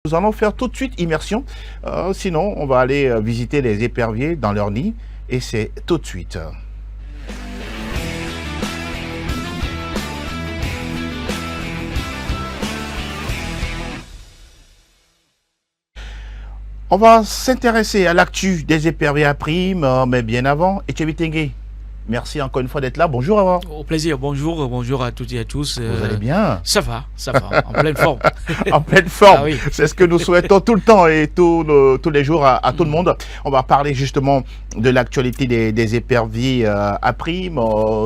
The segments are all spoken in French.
Nous allons faire tout de suite immersion. Sinon, on va aller visiter les éperviers dans leur nid. Et c'est tout de suite. On va s'intéresser à l'actu des éperviers à prime, mais bien avant. Etchebitengue, merci encore une fois d'être là. Bonjour avant. Au plaisir, bonjour à toutes et à tous. Vous allez bien? Ça va, en pleine forme. En pleine forme, Ah oui. C'est ce que nous souhaitons tout le temps et tous les jours à tout le monde. On va parler justement de l'actualité des éperviers à prime.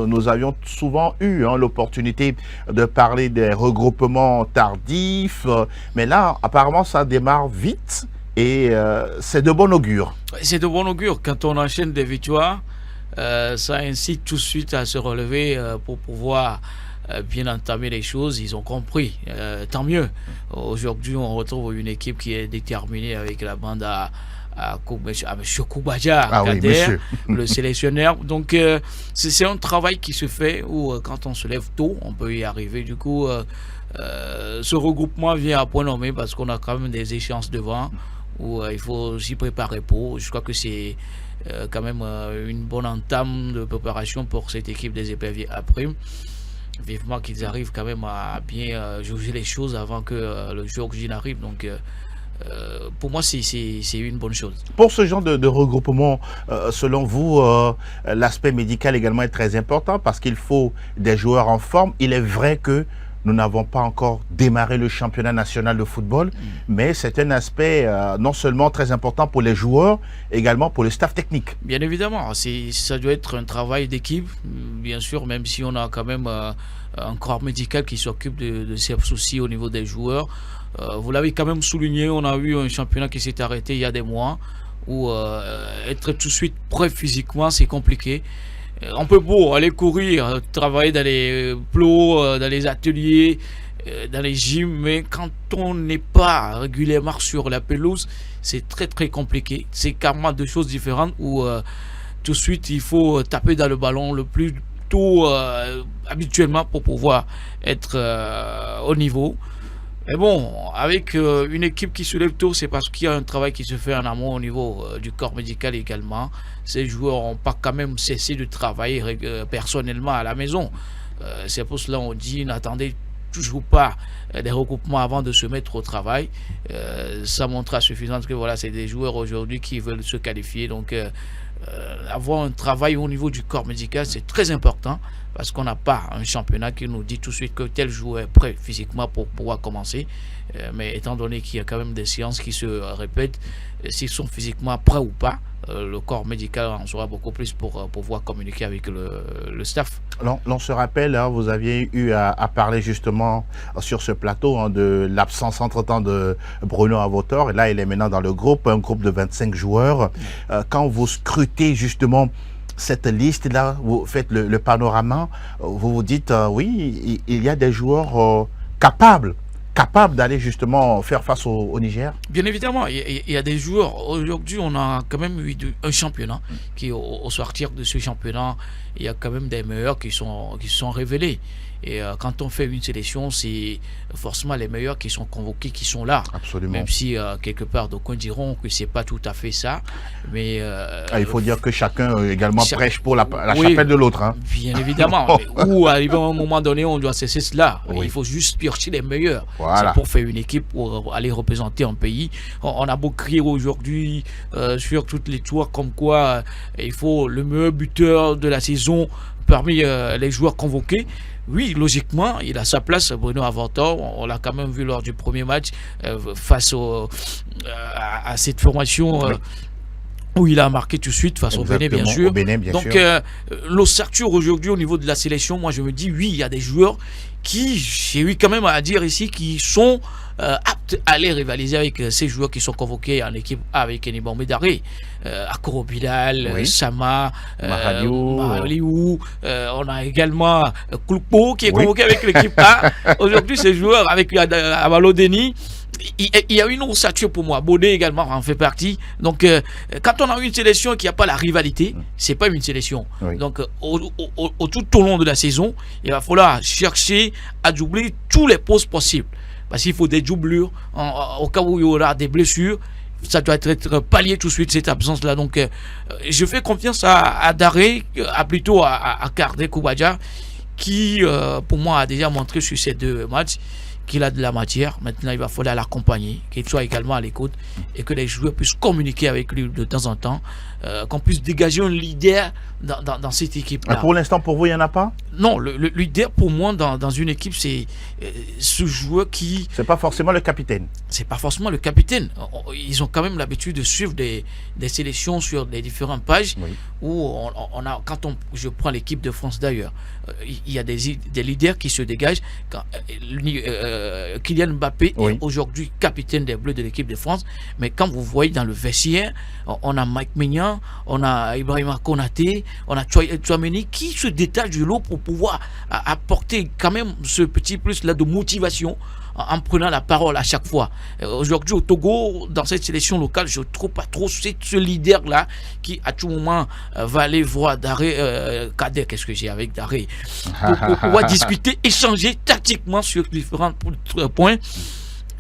Nous avions souvent eu l'opportunité de parler des regroupements tardifs, mais là, apparemment, ça démarre vite. Et c'est de bon augure. C'est de bon augure. Quand on enchaîne des victoires, ça incite tout de suite à se relever pour pouvoir bien entamer les choses. Ils ont compris. Tant mieux. Aujourd'hui, on retrouve une équipe qui est déterminée avec la bande à M. Koubadia, Kader, le sélectionneur. Donc, c'est un travail qui se fait où, quand on se lève tôt, on peut y arriver. Du coup, ce regroupement vient à point nommé parce qu'on a quand même des échéances devant où il faut s'y préparer pour. Je crois que c'est quand même une bonne entame de préparation pour cette équipe des éperviers à prime. Vivement qu'ils arrivent quand même à bien juger les choses avant que le jour J n'arrive. Donc, pour moi, c'est une bonne chose. Pour ce genre de regroupement, selon vous, l'aspect médical également est très important parce qu'il faut des joueurs en forme. Il est vrai que nous n'avons pas encore démarré le championnat national de football, mais c'est un aspect non seulement très important pour les joueurs, également pour le staff technique. Bien évidemment, ça doit être un travail d'équipe, bien sûr, même si on a quand même un corps médical qui s'occupe de ces soucis au niveau des joueurs. Vous l'avez quand même souligné, on a eu un championnat qui s'est arrêté il y a des mois, où être tout de suite prêt physiquement, c'est compliqué. On peut beau aller courir, travailler dans les plots, dans les ateliers, dans les gyms, mais quand on n'est pas régulièrement sur la pelouse, c'est très très compliqué. C'est carrément deux choses différentes où tout de suite il faut taper dans le ballon le plus tôt habituellement pour pouvoir être au niveau. Mais bon, avec une équipe qui se lève tôt, c'est parce qu'il y a un travail qui se fait en amont au niveau du corps médical également. Ces joueurs n'ont pas quand même cessé de travailler personnellement à la maison. C'est pour cela qu'on dit n'attendez toujours pas des regroupements avant de se mettre au travail. Ça montre à suffisance que voilà, c'est des joueurs aujourd'hui qui veulent se qualifier. Donc avoir un travail au niveau du corps médical, c'est très important. Parce qu'on n'a pas un championnat qui nous dit tout de suite que tel joueur est prêt physiquement pour pouvoir commencer. Mais étant donné qu'il y a quand même des séances qui se répètent, s'ils sont physiquement prêts ou pas, le corps médical en saura beaucoup plus pour pouvoir communiquer avec le staff. On se rappelle, vous aviez eu à parler justement sur ce plateau de l'absence entre-temps de Bruno Avotor. Et là, il est maintenant dans le groupe, un groupe de 25 joueurs. Quand vous scrutez justement cette liste-là, vous faites le panorama, vous vous dites, oui, il y a des joueurs capables d'aller justement faire face au Niger? Bien évidemment, il y a des joueurs. Aujourd'hui, on a quand même eu un championnat qui, au sortir de ce championnat, il y a quand même des meilleurs qui sont révélés. Et quand on fait une sélection, c'est forcément les meilleurs qui sont convoqués, qui sont là. Absolument. Même si quelque part, d'aucuns diront que c'est pas tout à fait ça. Mais il faut dire que chacun également prêche pour la chapelle de l'autre. Bien évidemment. Ou arrivé à un moment donné, on doit cesser cela. Oui. Il faut juste piocher les meilleurs. Voilà. C'est pour faire une équipe, pour aller représenter un pays. On a beau crier aujourd'hui sur toutes les tours comme quoi il faut le meilleur buteur de la saison parmi les joueurs convoqués. Oui, logiquement, il a sa place, Bruno Avotor. On l'a quand même vu lors du premier match face à cette formation où il a marqué tout de suite face au Bénin, bien sûr. Donc, l'ossature aujourd'hui au niveau de la sélection, moi je me dis, oui, il y a des joueurs qui, j'ai eu quand même à dire ici, qui sont aptes à aller rivaliser avec ces joueurs qui sont convoqués en équipe avec Enibon Médaré, Akoro Bilal, Sama, Maraliou, on a également Koupo qui est convoqué avec l'équipe A. Aujourd'hui, ces joueurs avec Abalo Denis, il y a une ossature pour moi. Bodé également en fait partie. Donc, quand on a une sélection qui n'a pas la rivalité, c'est pas une sélection. Donc, tout au long de la saison, il va falloir chercher à doubler tous les postes possibles. parce qu'il faut des doublures au cas où il y aura des blessures. Ça doit être pallié tout de suite, cette absence-là. Donc, je fais confiance à Daré, plutôt à Kardec Koubadia, qui, pour moi, a déjà montré sur ces 2 matchs qu'il a de la matière. Maintenant, il va falloir l'accompagner, qu'il soit également à l'écoute et que les joueurs puissent communiquer avec lui de temps en temps, qu'on puisse dégager un leader dans cette équipe-là. Pour l'instant, pour vous, il n'y en a pas? Non, le leader, pour moi, dans une équipe, c'est ce joueur qui... C'est pas forcément le capitaine. C'est pas forcément le capitaine. Ils ont quand même l'habitude de suivre des sélections sur les différentes pages, oui, où on a, je prends l'équipe de France d'ailleurs, il y a des leaders qui se dégagent. Kylian Mbappé, oui, est aujourd'hui capitaine des Bleus de l'équipe de France, mais quand vous voyez dans le vestiaire, on a Mike Maignan, on a Ibrahima Konaté, on a Tchouaméni qui se détache du lot pour pouvoir apporter quand même ce petit plus là de motivation en prenant la parole à chaque fois. Aujourd'hui au Togo, dans cette sélection locale, je ne trouve pas trop ce leader là qui à tout moment va aller voir Daré, Kader, qu'est-ce que j'ai avec Daré, pour pouvoir discuter, échanger tactiquement sur différents points.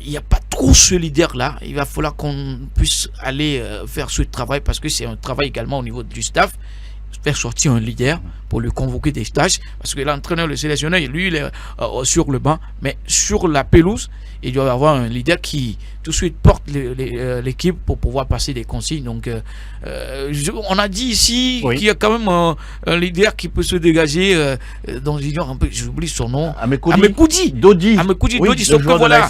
Il n'y a pas trop ce leader-là. Il va falloir qu'on puisse aller faire ce travail, parce que c'est un travail également au niveau du staff, faire sortir un leader pour lui convoquer des tâches, parce que l'entraîneur, le sélectionneur, lui, il est sur le banc, mais sur la pelouse, il doit y avoir un leader qui tout de suite porte l'équipe pour pouvoir passer des consignes. Donc, on a dit ici, oui, qu'il y a quand même un leader qui peut se dégager dans le genre un peu, j'oublie son nom, Amekoudi Dodi, oui, sauf que voilà,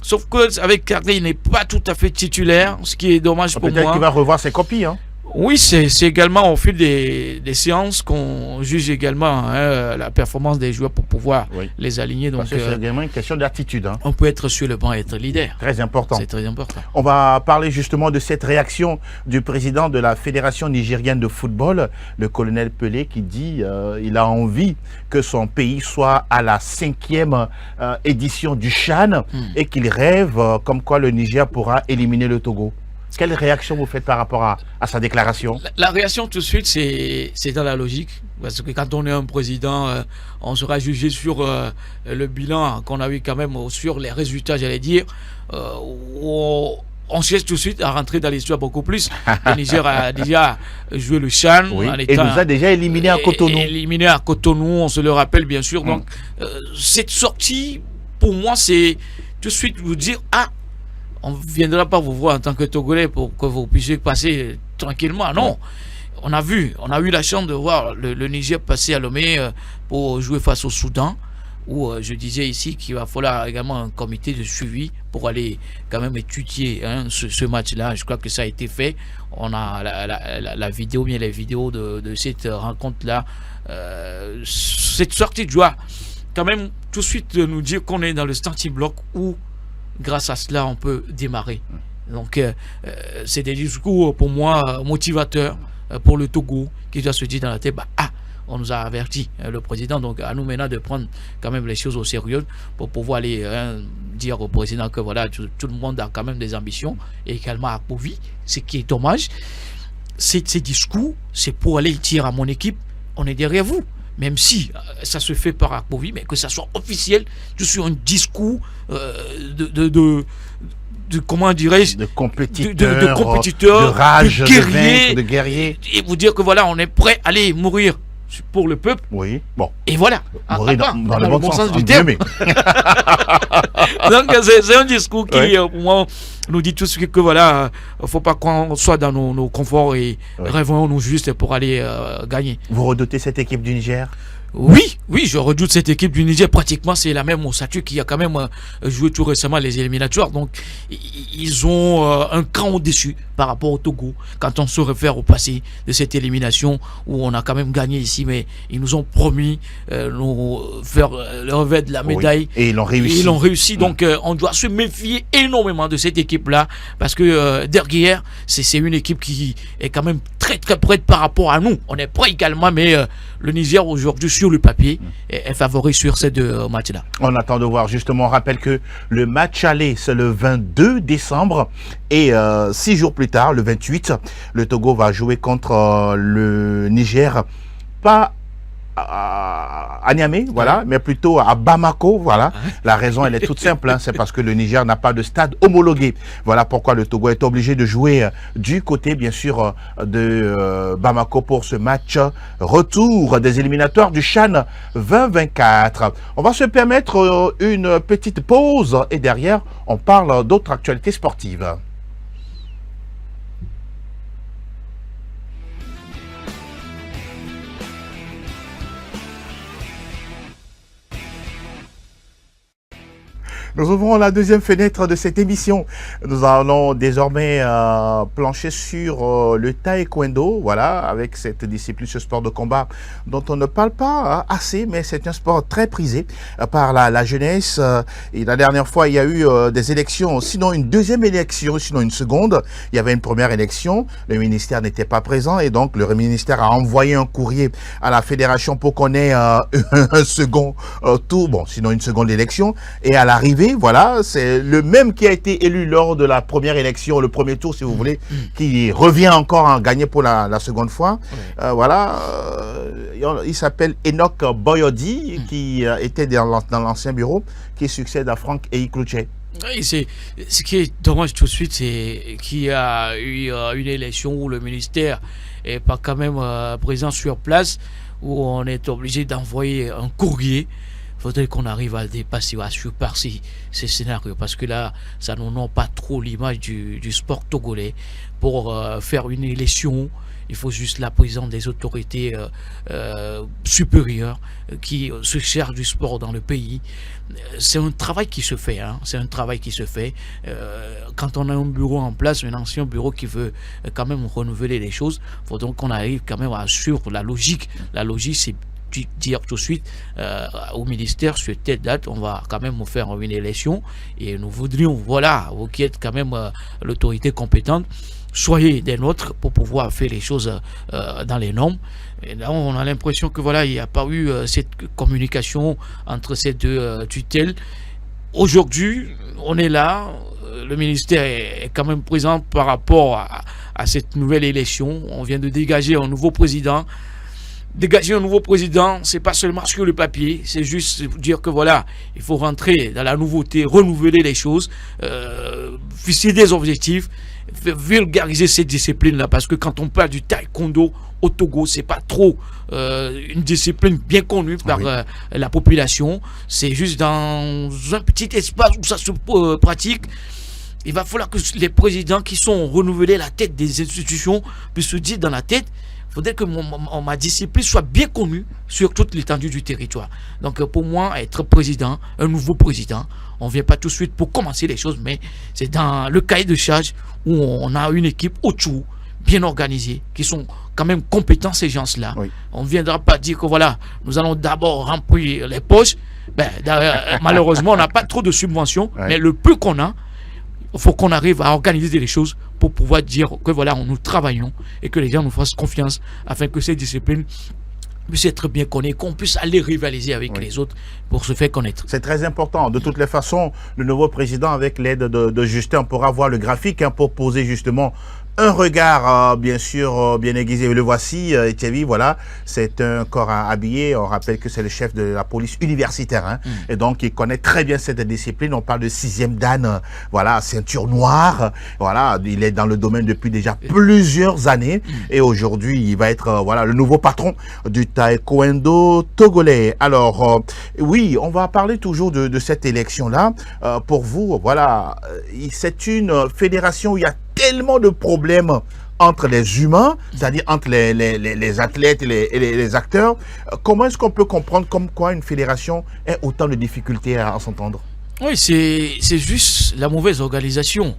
sauf que avec Kardec, il n'est pas tout à fait titulaire, ce qui est dommage pour moi. Peut-être qu'il va revoir ses copies, hein. Oui, c'est également au fil des séances qu'on juge également la performance des joueurs pour pouvoir, oui, les aligner. Donc, c'est également une question d'attitude. Hein. On peut être sur le banc et être leader. Très important. C'est très important. On va parler justement de cette réaction du président de la Fédération nigérienne de football, le colonel Pelé, qui dit il a envie que son pays soit à la 5e édition du CHAN et qu'il rêve comme quoi le Niger pourra éliminer le Togo. Quelle réaction vous faites par rapport à sa déclaration? La réaction tout de suite, c'est dans la logique. Parce que quand on est un président, on sera jugé sur le bilan qu'on a eu quand même, sur les résultats, j'allais dire. On cherche tout de suite à rentrer dans l'histoire beaucoup plus. Le Niger a déjà joué le CHAN. Oui, et nous a déjà éliminé à Cotonou. Éliminé à Cotonou, on se le rappelle bien sûr. Donc, cette sortie, pour moi, c'est tout de suite vous dire, on ne viendra pas vous voir en tant que Togolais pour que vous puissiez passer tranquillement. Non, on a eu la chance de voir le Niger passer à Lomé pour jouer face au Soudan, où je disais ici qu'il va falloir également un comité de suivi pour aller quand même étudier ce match-là. Je crois que ça a été fait. On a la vidéo, bien les vidéos de cette rencontre-là. Cette sortie doit quand même tout de suite nous dire qu'on est dans le starting block où, grâce à cela, on peut démarrer. Donc, c'est des discours pour moi motivateurs pour le Togo, qui doit se dire dans la tête, on nous a averti, le président, donc à nous maintenant de prendre quand même les choses au sérieux pour pouvoir aller dire au président que voilà, tout le monde a quand même des ambitions, et également à Kovi, ce qui est dommage. Ces discours, c'est pour aller dire à mon équipe, on est derrière vous. Même si ça se fait par Akpovi, mais que ça soit officiel, sur un discours de comment dirais-je, de compétiteurs, de rage, de guerriers, et vous dire que voilà, on est prêt à aller mourir pour le peuple. Oui, bon. Et voilà. Mourir dans le bon sens du terme. Donc c'est un discours qui, pour moi, nous dit tout ce que voilà, faut pas qu'on soit dans nos conforts et rêvons-nous juste pour aller gagner. Vous redoutez cette équipe du Niger? Oui, je redoute cette équipe du Niger. Pratiquement, c'est la même ossature qui a quand même joué tout récemment les éliminatoires. Donc, ils ont un cran au-dessus par rapport au Togo. Quand on se réfère au passé de cette élimination où on a quand même gagné ici, mais ils nous ont promis nous faire le revers de la médaille. Oui, et ils l'ont réussi. Donc, on doit se méfier énormément de cette équipe-là parce que derrière, c'est une équipe qui est quand même très très prête par rapport à nous. On est prêt également, mais le Niger aujourd'hui sur le papier est favori sur ces deux matchs-là. On attend de voir. Justement, on rappelle que le match aller, c'est le 22 décembre et 6 jours plus tard, le 28, le Togo va jouer contre le Niger. Pas à Niamey, voilà, mais plutôt à Bamako, voilà. La raison, elle est toute simple, hein, c'est parce que le Niger n'a pas de stade homologué. Voilà pourquoi le Togo est obligé de jouer du côté, bien sûr, de Bamako pour ce match retour des éliminatoires du CHAN 2024. On va se permettre une petite pause et derrière, on parle d'autres actualités sportives. Nous ouvrons la deuxième fenêtre de cette émission. Nous allons désormais plancher sur le taekwondo, voilà, avec cette discipline, ce sport de combat dont on ne parle pas assez, mais c'est un sport très prisé par la jeunesse. Et la dernière fois, il y a eu des élections, sinon une deuxième élection, sinon une seconde. Il y avait une première élection, le ministère n'était pas présent et donc le ministère a envoyé un courrier à la fédération pour qu'on ait un second tour, bon, sinon une seconde élection. Et à l'arrivée, voilà, c'est le même qui a été élu lors de la première élection, le premier tour, si vous voulez, qui revient encore à gagner pour la seconde fois. Voilà, il s'appelle Enoch Boyodi, qui était dans l'ancien bureau, qui succède à Franck Eiklouché. Oui, ce qui est dommage tout de suite, c'est qu'il y a eu une élection où le ministère n'est pas quand même présent sur place, où on est obligé d'envoyer un courrier. Il faudrait qu'on arrive à dépasser, à surpasser ces scénarios, parce que là, ça n'honore pas trop l'image du sport togolais. Pour faire une élection, il faut juste la présence des autorités supérieures qui se chargent du sport dans le pays. C'est un travail qui se fait, hein. C'est un travail qui se fait. Quand on a un bureau en place, un ancien bureau qui veut quand même renouveler les choses, il faut donc qu'on arrive quand même à suivre la logique. La logique, c'est dire tout de suite au ministère, sur telle date, on va quand même faire une élection et nous voudrions, voilà, vous qui êtes quand même l'autorité compétente, soyez des nôtres pour pouvoir faire les choses dans les normes. Et là, on a l'impression que voilà, il n'y a pas eu cette communication entre ces deux tutelles. Aujourd'hui, on est là, le ministère est quand même présent par rapport à cette nouvelle élection. On vient de dégager un nouveau président. Dégager un nouveau président, c'est pas seulement sur le papier, c'est juste dire que voilà, il faut rentrer dans la nouveauté, renouveler les choses, fixer des objectifs, vulgariser cette discipline-là, parce que quand on parle du taekwondo au Togo, c'est pas trop une discipline bien connue par la population, c'est juste dans un petit espace où ça se pratique. Il va falloir que les présidents qui sont renouvelés à la tête des institutions puissent se dire dans la tête, il faudrait que ma discipline soit bien connue sur toute l'étendue du territoire. Donc pour moi, être président, un nouveau président, on ne vient pas tout de suite pour commencer les choses, mais c'est dans le cahier de charge où on a une équipe autour, bien organisée, qui sont quand même compétents ces gens-là. Oui. On ne viendra pas dire que voilà, nous allons d'abord remplir les poches. Ben, malheureusement, on n'a pas trop de subventions, mais le peu qu'on a, il faut qu'on arrive à organiser les choses pour pouvoir dire que voilà, nous travaillons et que les gens nous fassent confiance afin que ces disciplines puissent être bien connues, qu'on puisse aller rivaliser avec les autres pour se faire connaître. C'est très important. De toutes les façons, le nouveau président, avec l'aide de Justin, pourra voir le graphique pour poser justement un regard, bien sûr, bien aiguisé. Le voici, Thierry, voilà, c'est un corps habillé. On rappelle que c'est le chef de la police universitaire. Hein, et donc, il connaît très bien cette discipline. On parle de 6e dan, voilà, ceinture noire. Voilà, il est dans le domaine depuis déjà plusieurs années. Et aujourd'hui, il va être, voilà, le nouveau patron du taekwondo togolais. Alors, oui, on va parler toujours de cette élection-là. Pour vous, voilà, c'est une fédération où il y a tellement de problèmes entre les humains, c'est-à-dire entre les athlètes et les acteurs. Comment est-ce qu'on peut comprendre comme quoi une fédération ait autant de difficultés à s'entendre? Oui, c'est juste la mauvaise organisation.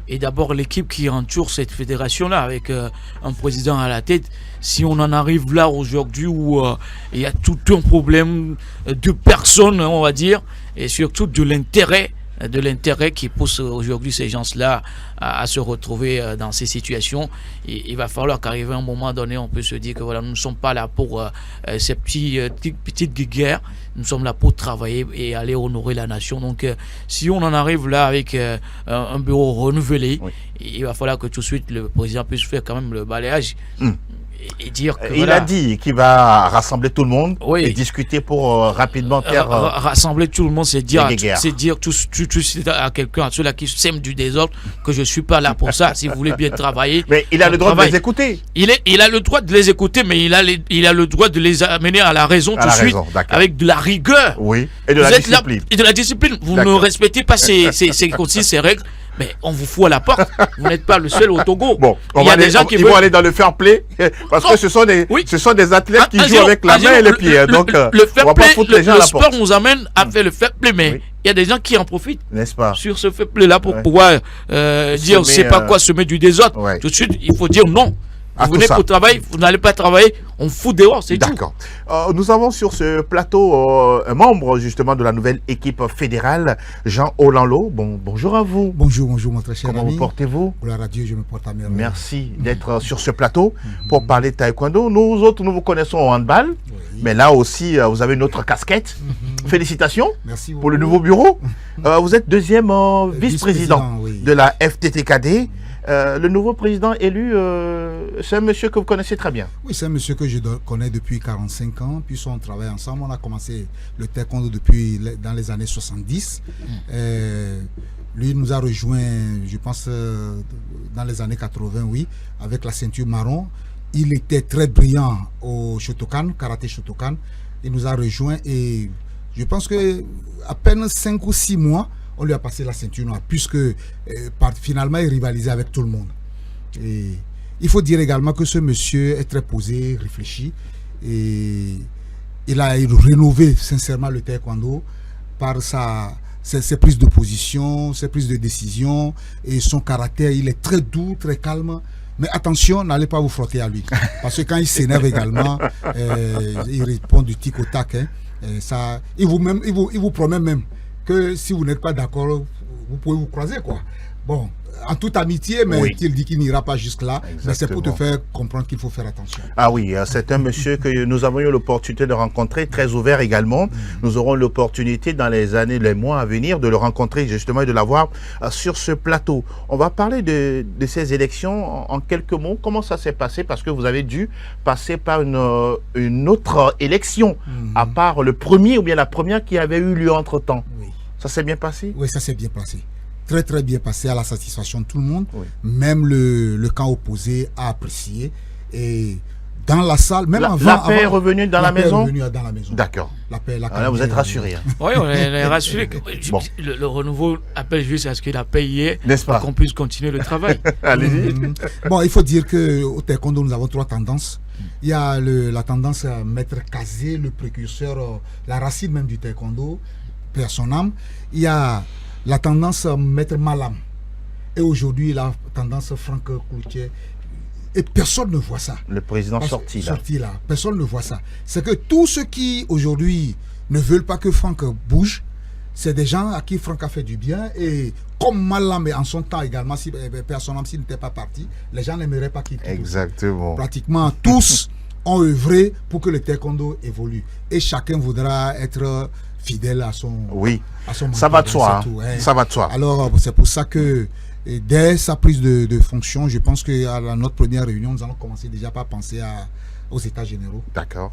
Et d'abord l'équipe qui entoure cette fédération-là, avec un président à la tête. Si on en arrive là aujourd'hui où il y a tout un problème de personnes, on va dire, et surtout de l'intérêt qui pousse aujourd'hui ces gens-là à se retrouver dans ces situations. Il va falloir qu'arrivé à un moment donné, on peut se dire que voilà, nous ne sommes pas là pour ces petites guerres, nous sommes là pour travailler et aller honorer la nation. Donc si on en arrive là avec un bureau renouvelé, il va falloir que tout de suite le président puisse faire quand même le balayage. et dire que Il a dit qu'il va rassembler tout le monde et discuter pour rapidement faire... rassembler tout le monde, c'est dire tout à quelqu'un, à ceux-là qui sèment du désordre, que je ne suis pas là pour ça. Si vous voulez bien travailler... Mais il a le droit de les écouter. Il a le droit de les écouter, mais il a le droit de les amener à la raison tout de suite, avec de la rigueur. Oui, et de la discipline. Et de la discipline. Vous ne respectez pas ces règles. Mais on vous fout à la porte. Vous n'êtes pas le seul au Togo. Bon, ils vont aller dans le fair play parce que ce sont des athlètes qui jouent avec la main et les pieds. Donc, le fair on va play, pas foutre les gens à la porte. Le sport nous amène à faire le fair play, mais il y a des gens qui en profitent. N'est-ce pas? Sur ce fair play là pour pouvoir dire, c'est pas quoi semer du désordre. Tout de suite, il faut dire non. Vous venez pour travailler, vous n'allez pas travailler, on fout dehors, c'est tout. D'accord. Nous avons sur ce plateau un membre justement de la nouvelle équipe fédérale, Jean Olanlo. Bonjour à vous. Bonjour, mon très cher ami. Comment vous portez-vous? Pour la radio, je me porte à merveille. Merci d'être sur ce plateau pour parler taekwondo. Nous autres, nous vous connaissons au handball, mais là aussi, vous avez une autre casquette. Félicitations. Merci pour le nouveau bureau. Vous êtes deuxième vice-président de la FTTKD. Le nouveau président élu, c'est un monsieur que vous connaissez très bien. Oui, c'est un monsieur que je connais depuis 45 ans. Puis on travaille ensemble. On a commencé le taekwondo dans les années 70. Lui nous a rejoint, je pense, dans les années 80, oui, avec la ceinture marron. Il était très brillant au Shotokan, karaté Shotokan. Il nous a rejoint et je pense que à peine 5 ou 6 mois, on lui a passé la ceinture noire, puisque finalement, il rivalisait avec tout le monde. Et il faut dire également que ce monsieur est très posé, réfléchi, et il a rénové sincèrement le taekwondo par ses prises de position, ses prises de décision, et son caractère. Il est très doux, très calme. Mais attention, n'allez pas vous frotter à lui. Parce que quand il s'énerve également, il répond du tic au tac. Il vous promet même que si vous n'êtes pas d'accord, vous pouvez vous croiser, quoi. Bon, en toute amitié, mais il dit qu'il n'ira pas jusque-là. Mais c'est pour te faire comprendre qu'il faut faire attention. Ah oui, c'est un monsieur que nous avons eu l'opportunité de rencontrer, très ouvert également. Nous aurons l'opportunité dans les mois à venir de le rencontrer justement et de l'avoir sur ce plateau. On va parler de ces élections en quelques mots. Comment ça s'est passé? Parce que vous avez dû passer par une autre élection, à part le premier ou bien la première qui avait eu lieu entre-temps. Oui. Ça s'est bien passé? Oui, ça s'est bien passé. Très très bien passé, à la satisfaction de tout le monde. Même le camp opposé a apprécié. Et dans la salle, même avant... La paix est revenue dans la maison? La paix est revenue dans la maison. D'accord. Là, vous êtes rassurés. Hein. Oui, on est rassurés. Bon. Le renouveau appelle juste à ce que la paix y est, pour qu'on puisse continuer le travail. Allez-y. Bon, il faut dire qu'au taekwondo, nous avons 3 tendances. Il y a la tendance à Maître Kazé, le précurseur, la racine même du taekwondo, père son âme. Il y a la tendance Maître Malam. Et aujourd'hui, la tendance Franck Cloutier. Et personne ne voit ça. Le président sorti là. Personne ne voit ça. C'est que tous ceux qui, aujourd'hui, ne veulent pas que Franck bouge, c'est des gens à qui Franck a fait du bien. Et comme Malam, en son temps également, si personne s'il n'était pas parti, les gens n'aimeraient pas qu'il quitte. Exactement. Pratiquement tous ont œuvré pour que le taekwondo évolue. Et chacun voudra être fidèle à son... Oui, à son ça va de soi. Ça va de soi. Alors, c'est pour ça que dès sa prise de fonction, je pense qu'à notre première réunion, nous allons commencer déjà par penser aux états généraux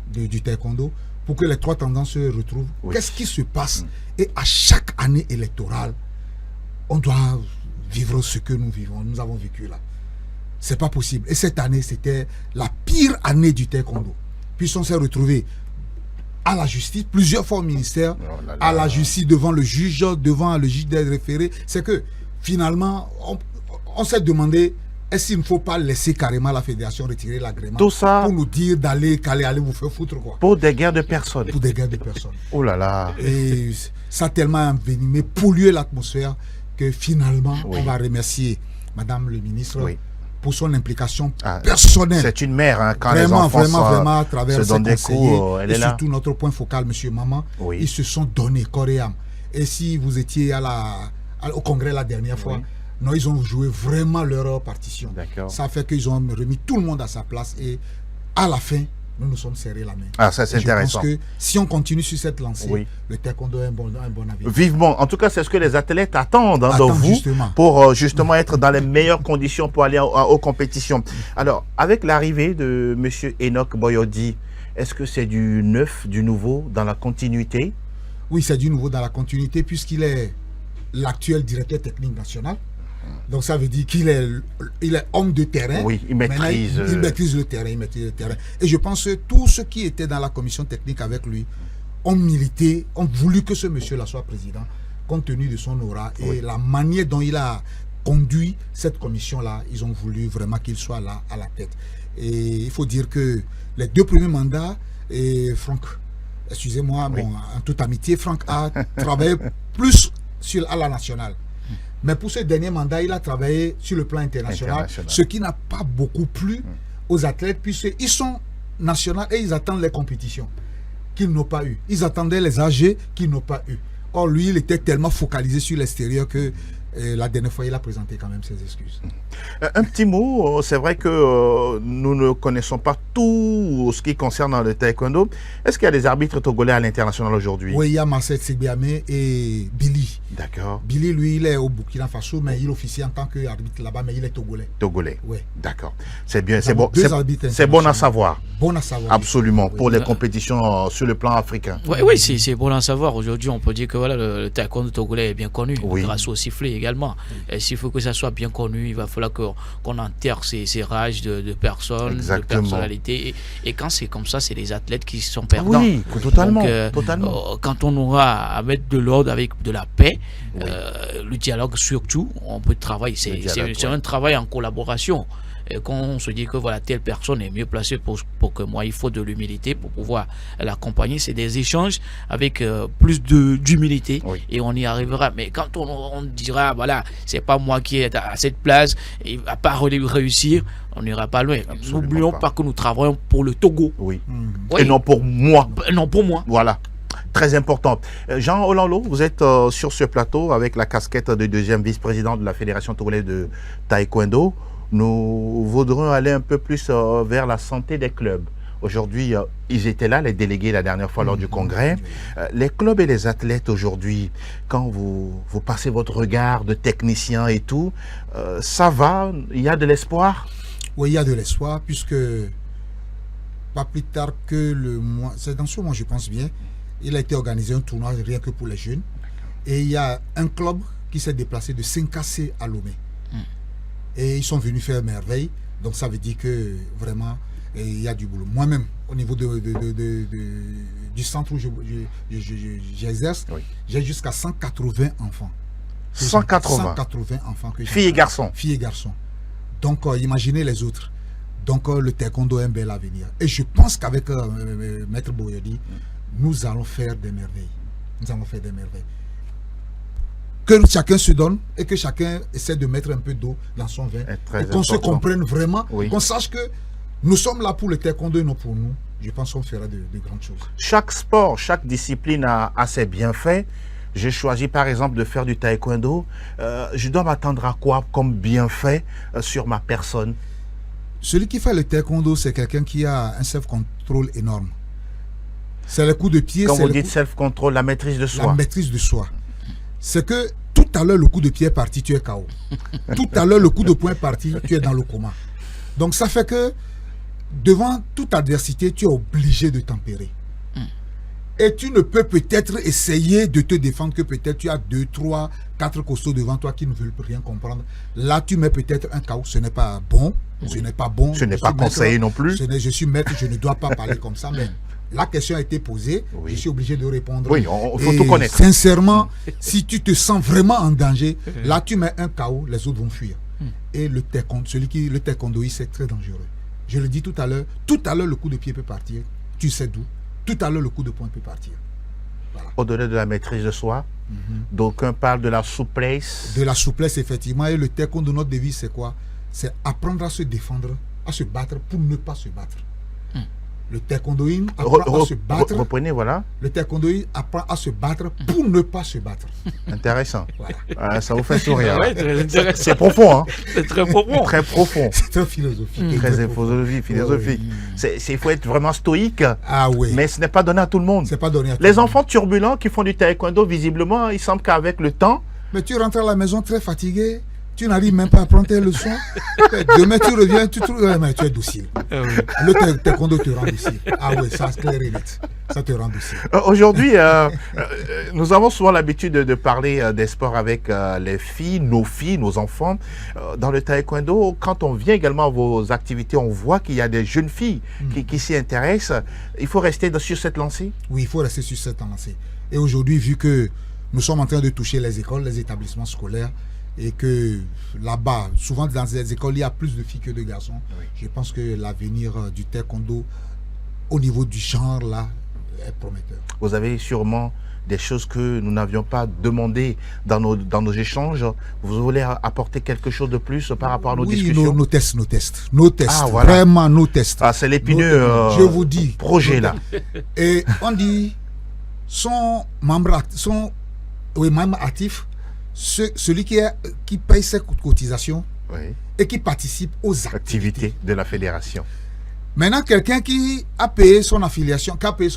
du taekwondo pour que les 3 tendances se retrouvent. Qu'est-ce qui se passe? Et à chaque année électorale, on doit vivre ce que nous avons vécu là. C'est pas possible. Et cette année, c'était la pire année du taekwondo. Puis on s'est retrouvé à la justice, plusieurs fois au ministère, à la justice, devant le juge des référés. C'est que finalement, on s'est demandé, est-ce qu'il ne faut pas laisser carrément la fédération retirer l'agrément pour nous dire d'aller vous faire foutre, quoi. Pour des guerres de personnes. Pour des guerres de personnes. Oh là là. Et ça a tellement envenimé, pollué l'atmosphère que finalement, on va remercier Madame le ministre pour son implication personnelle. C'est une mère, hein, quand vraiment, les enfants vraiment, à travers ses conseillers, elle et est là. surtout notre point focal, Monsieur Maman, ils se sont donnés corps et âme. Et si vous étiez au congrès la dernière fois, non, ils ont joué vraiment leur partition. Ça fait qu'ils ont remis tout le monde à sa place et à la fin, nous nous sommes serrés la main. Ah, ça c'est intéressant. Je pense que si on continue sur cette lancée, oui, le taekwondo a un bon avenir. Vivement. En tout cas, c'est ce que les athlètes attendent de vous justement. pour justement être dans les meilleures conditions pour aller aux compétitions. Alors, avec l'arrivée de M. Enoch Boyodi, est-ce que c'est du neuf, du nouveau, dans la continuité? Oui, c'est du nouveau dans la continuité puisqu'il est l'actuel directeur technique national. Donc ça veut dire qu'il est homme de terrain. Oui, il maîtrise. Il maîtrise le terrain, Et je pense que tous ceux qui étaient dans la commission technique avec lui ont milité, ont voulu que ce monsieur-là soit président, compte tenu de son aura et la manière dont il a conduit cette commission-là. Ils ont voulu vraiment qu'il soit là à la tête. Et il faut dire que les 2 premiers mandats, et Franck, excusez-moi, bon, en toute amitié, Franck a travaillé plus à la nationale. Mais pour ce dernier mandat, il a travaillé sur le plan international. Ce qui n'a pas beaucoup plu aux athlètes, puisqu'ils sont nationaux et ils attendent les compétitions qu'ils n'ont pas eu. Ils attendaient les AG qu'ils n'ont pas eu. Or, lui, il était tellement focalisé sur l'extérieur que la dernière fois, il a présenté quand même ses excuses. Un petit mot, c'est vrai que nous ne connaissons pas tout ce qui concerne le taekwondo. Est-ce qu'il y a des arbitres togolais à l'international aujourd'hui? Oui, il y a Marcel Sebiamé et Billy. D'accord. Billy, lui, il est au Burkina Faso, mais il officie en tant qu'arbitre là-bas, mais il est togolais. Togolais. Oui. D'accord. C'est bien, c'est bon. C'est bon à savoir. Bon à savoir. Absolument, pour les compétitions sur le plan africain. Oui, c'est bon à savoir. Aujourd'hui, on peut dire que voilà, le taekwondo togolais est bien connu, grâce au sifflet également. Et s'il faut que ça soit bien connu, il va falloir qu'on enterre ces rages de personnes, de personnalités. Et quand c'est comme ça, c'est les athlètes qui sont perdants. Oui, totalement. Donc, totalement. Quand on aura à mettre de l'ordre avec de la paix, le dialogue surtout, on peut travailler. C'est un travail en collaboration. Et quand on se dit que voilà, telle personne est mieux placée pour que moi, il faut de l'humilité pour pouvoir l'accompagner. C'est des échanges avec plus d'humilité et on y arrivera. Mais quand on dira, voilà, c'est pas moi qui est à cette place, il va pas réussir, on n'ira pas loin. N'oublions pas que nous travaillons pour le Togo. Oui. Et non pour moi. Non pour moi. Voilà. Très important. Jean Olalo, vous êtes sur ce plateau avec la casquette de 2e vice-président de la Fédération togolaise de taekwondo. Nous voudrions aller un peu plus vers la santé des clubs. Aujourd'hui, ils étaient là, les délégués, la dernière fois lors du congrès. Les clubs et les athlètes aujourd'hui, quand vous passez votre regard de technicien et tout, ça va? Il y a de l'espoir? Oui, il y a de l'espoir, puisque pas plus tard que le mois, c'est dans ce mois, je pense bien, il a été organisé un tournoi rien que pour les jeunes. Et il y a un club qui s'est déplacé de Saint-Cassé à Lomé. Et ils sont venus faire merveille. Donc ça veut dire que vraiment, il y a du boulot. Moi-même, au niveau du centre où j'exerce, j'ai jusqu'à 180 enfants. 180 enfants. Filles et garçons. Filles et garçons. Donc imaginez les autres. Donc le taekwondo a un bel avenir. Et je pense qu'avec Maître Boyodi, nous allons faire des merveilles. Nous allons faire des merveilles. Que chacun se donne et que chacun essaie de mettre un peu d'eau dans son vin. Et qu'on se comprenne vraiment, qu'on sache que nous sommes là pour le taekwondo et non pour nous. Je pense qu'on fera de grandes choses. Chaque sport, chaque discipline a ses bienfaits. J'ai choisi par exemple de faire du taekwondo. Je dois m'attendre à quoi comme bienfait sur ma personne? Celui qui fait le taekwondo, c'est quelqu'un qui a un self-control énorme. C'est le coup de pied. Quand vous dites self-control, la maîtrise de soi. La maîtrise de soi. C'est que tout à l'heure, le coup de pied est parti, tu es KO. Tout à l'heure, le coup de poing est parti, tu es dans le coma. Donc ça fait que devant toute adversité, tu es obligé de tempérer. Et tu ne peux peut-être essayer de te défendre que peut-être tu as 2, 3, 4 costauds devant toi qui ne veulent rien comprendre. Là, tu mets peut-être un KO. Ce n'est pas bon. Ce n'est pas bon. Ce n'est pas conseillé non plus. Je suis maître, je ne dois pas parler comme ça, mais la question a été posée, je suis obligé de répondre. Oui, il faut tout connaître. Sincèrement, si tu te sens vraiment en danger, là tu mets un KO, les autres vont fuir. Et le taekwondoïste, c'est très dangereux. Je le dis tout à l'heure, le coup de pied peut partir, tu sais d'où. Tout à l'heure, le coup de poing peut partir. Voilà. Au-delà de la maîtrise de soi, d'aucuns parlent de la souplesse. De la souplesse, effectivement. Et le taekwondo, notre devise, c'est quoi? C'est apprendre à se défendre, à se battre pour ne pas se battre. Le taekwondoïne apprend à se battre. Reprenez, voilà. Le taekwondoïne apprend à se battre pour ne pas se battre. Intéressant. Voilà. Ça vous fait sourire. Ouais, très intéressant. C'est profond, hein. C'est très profond. Très profond. C'est très philosophique. Très philosophique. Il faut être vraiment stoïque. Ah oui. Mais ce n'est pas donné à tout le monde. C'est pas donné à tout Les le monde. enfants turbulents qui font du taekwondo, visiblement, il semble qu'avec le temps, Mais tu rentres à la maison très fatigué, tu n'arrives même pas à prendre tes leçons. Demain, tu reviens, tu trouves, mais tu es docile. Le taekwondo te rend docile. Ah oui, ça, c'est clair et net. Ça te rend docile. Aujourd'hui, nous avons souvent l'habitude de parler des sports avec les filles, nos enfants. Dans le taekwondo, quand on vient également à vos activités, on voit qu'il y a des jeunes filles qui s'y intéressent. Il faut rester sur cette lancée? Oui, il faut rester sur cette lancée. Et aujourd'hui, vu que nous sommes en train de toucher les écoles, les établissements scolaires, et que là-bas, souvent dans les écoles, il y a plus de filles que de garçons, oui. Je pense que l'avenir du taekwondo, au niveau du genre, là, est prometteur. Vous avez sûrement des choses que nous n'avions pas demandées dans nos échanges. Vous voulez apporter quelque chose de plus par rapport à nos discussions? Nos tests. Ah, voilà. Vraiment nos tests. Ah, c'est l'épineux je vous dis, projet là. Et on dit, sont membres actifs, celui qui paye ses cotisations, oui, et qui participe aux activités de la fédération. Maintenant, quelqu'un qui a payé son affiliation, qui a payé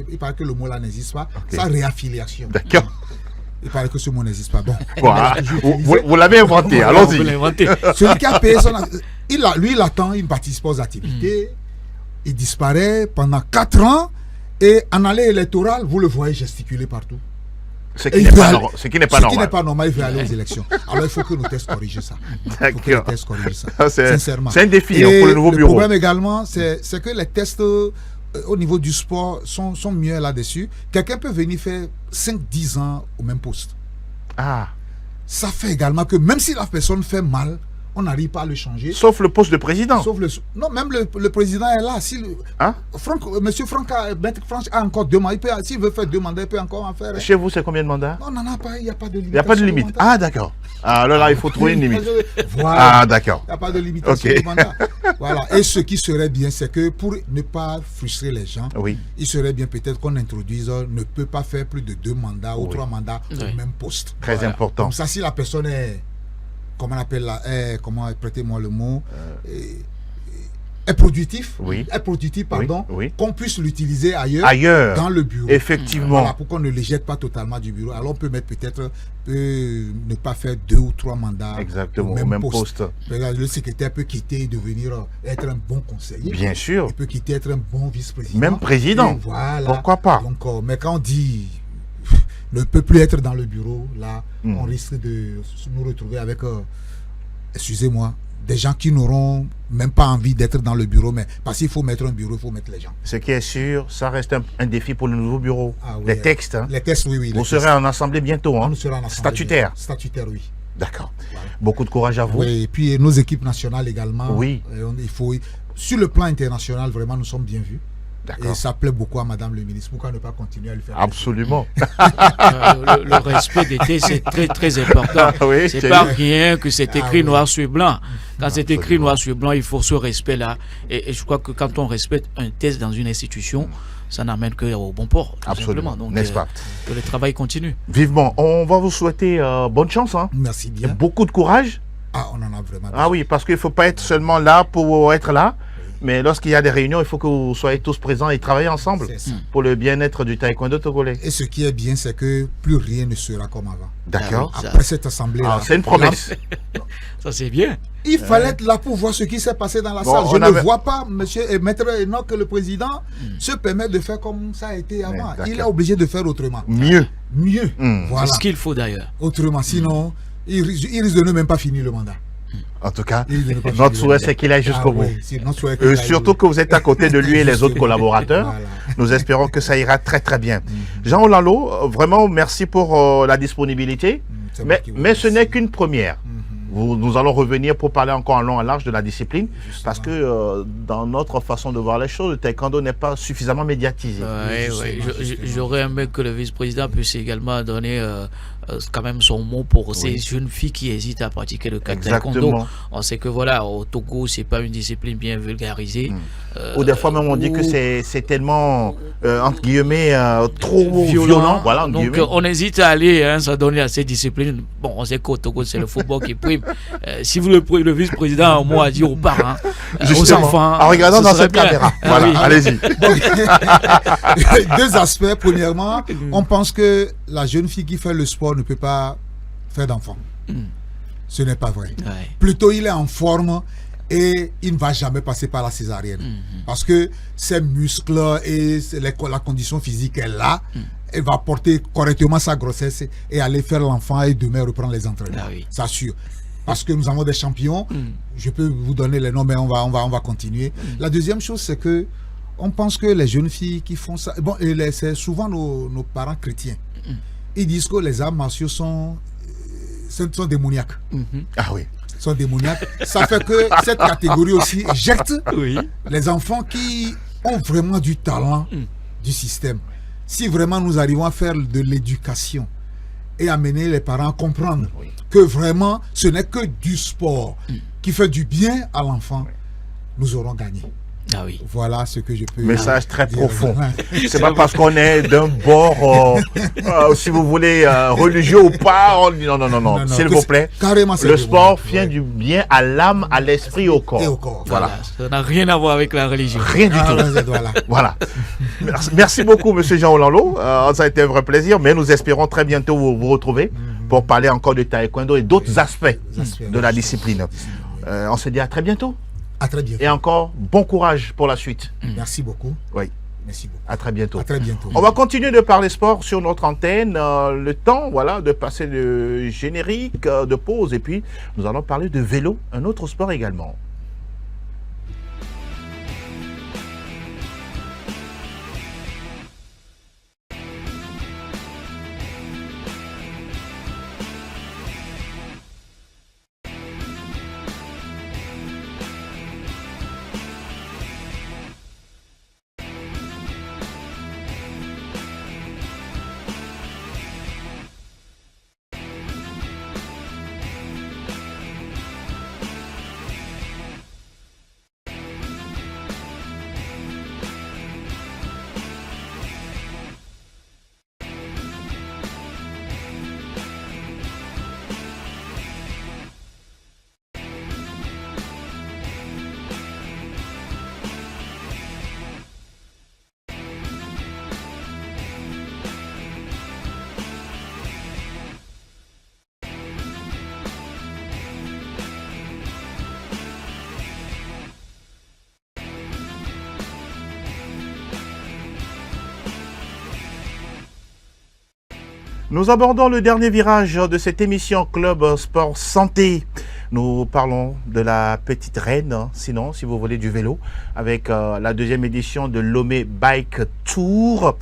il paraît que le mot là n'existe pas, okay, sa réaffiliation. D'accord. Il paraît que ce mot n'existe pas. Bon. Voilà. Vous l'avez inventé, allons-y. Celui qui a payé son lui, il attend, il ne participe pas aux activités, il disparaît pendant 4 ans, et en allée électorale, vous le voyez gesticuler partout. Ce qui n'est pas normal. Ce qui n'est pas normal, il veut aller aux élections. Alors il faut que nos tests corrigent ça. Sincèrement. C'est un défi pour le nouveau bureau. Le problème également, c'est que les tests au niveau du sport sont mieux là-dessus. Quelqu'un peut venir faire 5-10 ans au même poste. Ah. Ça fait également que même si la personne fait mal, on n'arrive pas à le changer. Sauf le poste de président. Non, même le président est là. Hein? Monsieur Franck a encore 2 mandats. S'il veut faire 2 mandats, il peut encore en faire. Chez vous, c'est combien de mandats? Non, on n'en a pas. Il n'y a pas de limite. Il n'y a pas de limite. Ah, d'accord. Alors là, il faut trouver une limite. Voilà. Ah, d'accord. Il n'y a pas de limitation de mandat. Voilà. Et ce qui serait bien, c'est que pour ne pas frustrer les gens, oui, il serait bien peut-être qu'on introduise, ne peut pas faire plus de 2 mandats ou 3 mandats au même poste. Très important. Comme ça, si la personne est... Comment on appelle là, prêtez-moi le mot, est productif, oui, pardon, oui, qu'on puisse l'utiliser ailleurs, dans le bureau. Effectivement. Voilà, pour qu'on ne le jette pas totalement du bureau. Alors on peut mettre peut-être, ne pas faire 2 ou 3 mandats. Exactement, au même poste. Le secrétaire peut quitter et devenir, être un bon conseiller. Bien sûr. Il peut quitter, être un bon vice-président. Même président. Voilà. Pourquoi pas? Donc, mais quand on dit... ne peut plus être dans le bureau, là, on risque de nous retrouver avec, excusez-moi, des gens qui n'auront même pas envie d'être dans le bureau, mais parce qu'il faut mettre un bureau, il faut mettre les gens. Ce qui est sûr, ça reste un défi pour le nouveau bureau. Ah, oui, les textes. Hein. Les textes, oui. Vous serez en assemblée bientôt, hein? Nous serons en assemblée. Statutaire. Statutaire, oui. D'accord. Voilà. Beaucoup de courage à vous. Oui, et puis nos équipes nationales également. Oui. Il faut, sur le plan international, vraiment, nous sommes bien vus. Et ça plaît beaucoup à Madame le ministre. Pourquoi ne pas continuer à le faire? Absolument. Le respect d'été, c'est très très important. Oui, c'est pas rien que c'est écrit noir sur blanc. Quand c'est écrit noir sur blanc, il faut ce respect-là. Et je crois que quand on respecte un test dans une institution, ça n'amène qu'au bon port. Absolument. N'est-ce pas? Que le travail continue. Vivement. On va vous souhaiter bonne chance. Hein. Merci bien. Et beaucoup de courage. Ah, on en a vraiment besoin. Ah oui, parce qu'il ne faut pas être seulement là pour être là. Mais lorsqu'il y a des réunions, il faut que vous soyez tous présents et travailler ensemble pour le bien-être du taekwondo togolais. Et ce qui est bien, c'est que plus rien ne sera comme avant. D'accord. Après cette assemblée-là. C'est une promesse. Ça, c'est bien. Il fallait être là pour voir ce qui s'est passé dans la salle. Je ne vois pas, monsieur et maître Enoch, que le président se permet de faire comme ça a été avant. Il est obligé de faire autrement. Mieux. Voilà. C'est ce qu'il faut d'ailleurs. Autrement. Sinon, il risque de ne même pas finir le mandat. En tout cas, notre souhait, c'est qu'il aille jusqu'au bout. Oui, surtout que vous êtes à côté de lui et les autres collaborateurs. Voilà. Nous espérons que ça ira très très bien. Jean Olalo, vraiment merci pour la disponibilité. Mais ce n'est qu'une première. Nous allons revenir pour parler encore en long et large de la discipline, Justement. parce que dans notre façon de voir les choses, le taekwondo n'est pas suffisamment médiatisé. J'aurais aimé que le vice-président puisse également donner quand même son mot pour ces jeunes filles qui hésitent à pratiquer le taekwondo. On sait que voilà, au Togo, c'est pas une discipline bien vulgarisée. Ou des fois même on dit que c'est tellement entre guillemets trop violent. Voilà, donc on hésite à aller s'adonner à ces disciplines. Bon, on sait qu'au Togo c'est le football qui prime. Si vous le vice-président a un mot à dire aux parents, aux enfants, en regardant dans cette caméra. Voilà, allez-y. Deux aspects. Premièrement, on pense que la jeune fille qui fait le sport ne peut pas faire d'enfant. Ce n'est pas vrai. Plutôt, il est en forme et il ne va jamais passer par la césarienne. Parce que ses muscles et la condition physique est là. Elle va porter correctement sa grossesse et aller faire l'enfant et demain reprendre les entraînements. C'est sûr. Parce que nous avons des champions. Je peux vous donner les noms, mais on va continuer. La deuxième chose, c'est que on pense que les jeunes filles qui font ça... Bon, c'est souvent nos parents chrétiens. Ils disent que les arts martiaux sont démoniaques. Ah oui. Sont démoniaques. Ça fait que cette catégorie aussi éjecte les enfants qui ont vraiment du talent du système. Si vraiment nous arrivons à faire de l'éducation et amener les parents à comprendre que vraiment ce n'est que du sport qui fait du bien à l'enfant, nous aurons gagné. Ah oui. Voilà ce que je peux message très dire. profond. C'est pas parce qu'on est d'un bord, si vous voulez, religieux ou pas, on dit non, s'il vous plaît. Carrément, le sport fait du bien à l'âme, à l'esprit, au corps. Et au corps. Voilà. Ça n'a rien à voir avec la religion. Rien du tout. Voilà. Merci beaucoup, monsieur Jean Olando. Ça a été un vrai plaisir, mais nous espérons très bientôt vous retrouver pour parler encore de taekwondo et d'autres aspects de la discipline. On se dit à très bientôt. À très bientôt. Et encore, bon courage pour la suite. Merci beaucoup. Oui. Merci beaucoup. À très bientôt. À très bientôt. On va continuer de parler sport sur notre antenne. Le temps, voilà, de passer le générique de pause. Et puis, nous allons parler de vélo, un autre sport également. Nous abordons le dernier virage de cette émission Club Sport Santé. Nous parlons de la petite reine, sinon, si vous voulez, du vélo, avec la deuxième édition de Lomé Bike Tour.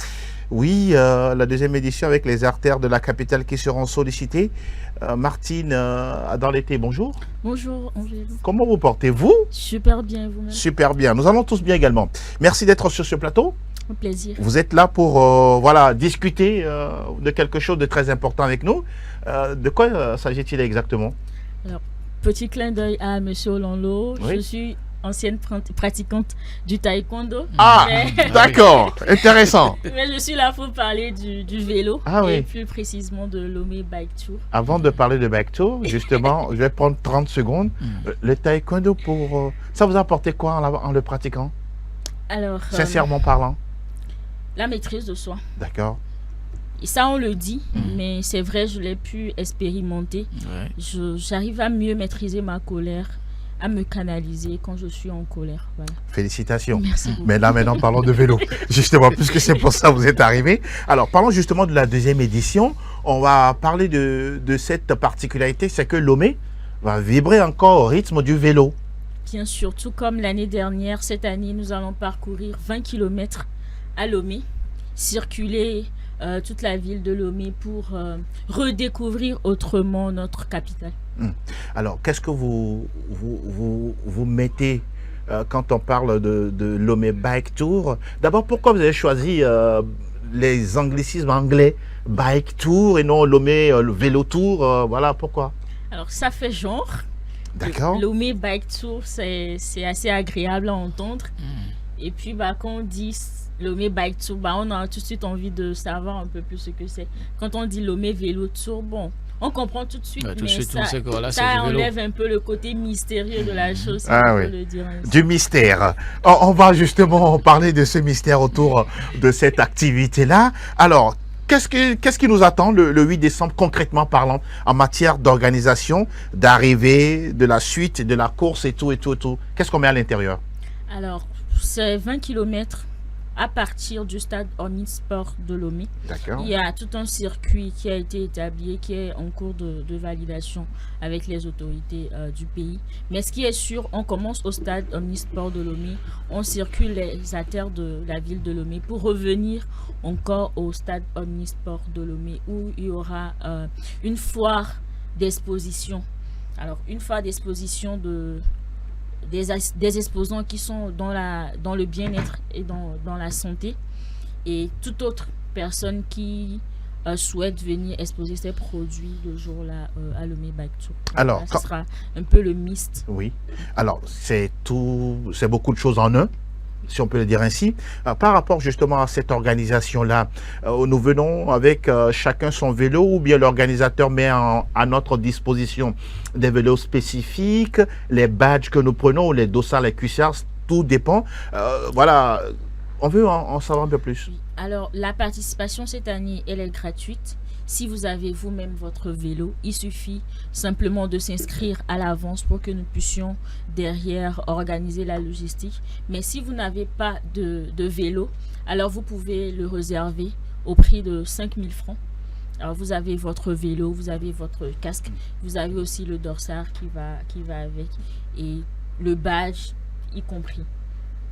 Oui, la deuxième édition avec les artères de la capitale qui seront sollicitées. Martine, dans l'été, bonjour. Bonjour, Angèle. Comment vous portez-vous? Super bien, vous-même. Super bien, nous allons tous bien également. Merci d'être sur ce plateau. Un plaisir. Vous êtes là pour voilà, discuter de quelque chose de très important avec nous. De quoi s'agit-il exactement? Alors, petit clin d'œil à M. Olando. Oui. Je suis ancienne pratiquante du taekwondo. Ah, d'accord, intéressant. Mais je suis là pour parler du vélo. Ah, oui. Et plus précisément de Lomé Bike Tour. Avant de parler de Bike Tour, justement, je vais prendre 30 secondes. Le taekwondo, ça vous a apporté quoi en le pratiquant? Alors, Sincèrement parlant. la maîtrise de soi. D'accord. Et ça, on le dit, mais c'est vrai, je l'ai pu expérimenter. J'arrive à mieux maîtriser ma colère, à me canaliser quand je suis en colère. Voilà. Félicitations. Merci beaucoup. Mais là, maintenant, parlons de vélo. Justement, puisque c'est pour ça que vous êtes arrivé. Alors, parlons justement de la deuxième édition. On va parler de cette particularité, c'est que Lomé va vibrer encore au rythme du vélo. Bien sûr, tout comme l'année dernière, cette année, nous allons parcourir 20 km à Lomé, circuler toute la ville de Lomé pour redécouvrir autrement notre capitale. Alors, qu'est-ce que vous mettez quand on parle de Lomé Bike Tour? D'abord, pourquoi vous avez choisi les anglicismes anglais, Bike Tour, et non Lomé Vélo Tour? Voilà, pourquoi? Alors, ça fait genre. D'accord. Lomé Bike Tour, c'est assez agréable à entendre. Et puis, quand on dit Lomé Bike Tour, on a tout de suite envie de savoir un peu plus ce que c'est. Quand on dit Lomé Vélo Tour, on comprend tout de suite, tout de suite, ça, on sait que voilà, ça enlève un peu le côté mystérieux de la chose. Ah oui. Le dire ainsi. Du mystère. On va justement parler de ce mystère autour de cette activité-là. Alors, qu'est-ce qui nous attend le 8 décembre, concrètement parlant, en matière d'organisation, d'arrivée, de la suite, de la course et tout? Qu'est-ce qu'on met à l'intérieur? Alors, c'est 20 km à partir du stade Omnisport de Lomé. D'accord. Il y a tout un circuit qui a été établi, qui est en cours de validation avec les autorités du pays. Mais ce qui est sûr, on commence au stade Omnisport de Lomé, on circule les artères de la ville de Lomé pour revenir encore au stade Omnisport de Lomé où il y aura une foire d'exposition. Alors, une foire d'exposition des exposants qui sont dans le bien-être et dans la santé, et toute autre personne qui souhaite venir exposer ses produits le jour-là à Lomé Bike Tour. Alors, ce sera un peu le mixte. Oui. Alors, c'est beaucoup de choses en un, si on peut le dire ainsi. Par rapport justement à cette organisation-là, nous venons avec chacun son vélo, ou bien l'organisateur met à notre disposition des vélos spécifiques, les badges que nous prenons, ou les dossards, les cuissards, tout dépend. Voilà, on veut en savoir un peu plus. Alors, la participation cette année, elle est gratuite. Si vous avez vous-même votre vélo, il suffit simplement de s'inscrire à l'avance pour que nous puissions derrière organiser la logistique. Mais si vous n'avez pas de vélo, alors vous pouvez le réserver au prix de 5 000 francs. Alors vous avez votre vélo, vous avez votre casque, vous avez aussi le dossard qui va avec, et le badge y compris.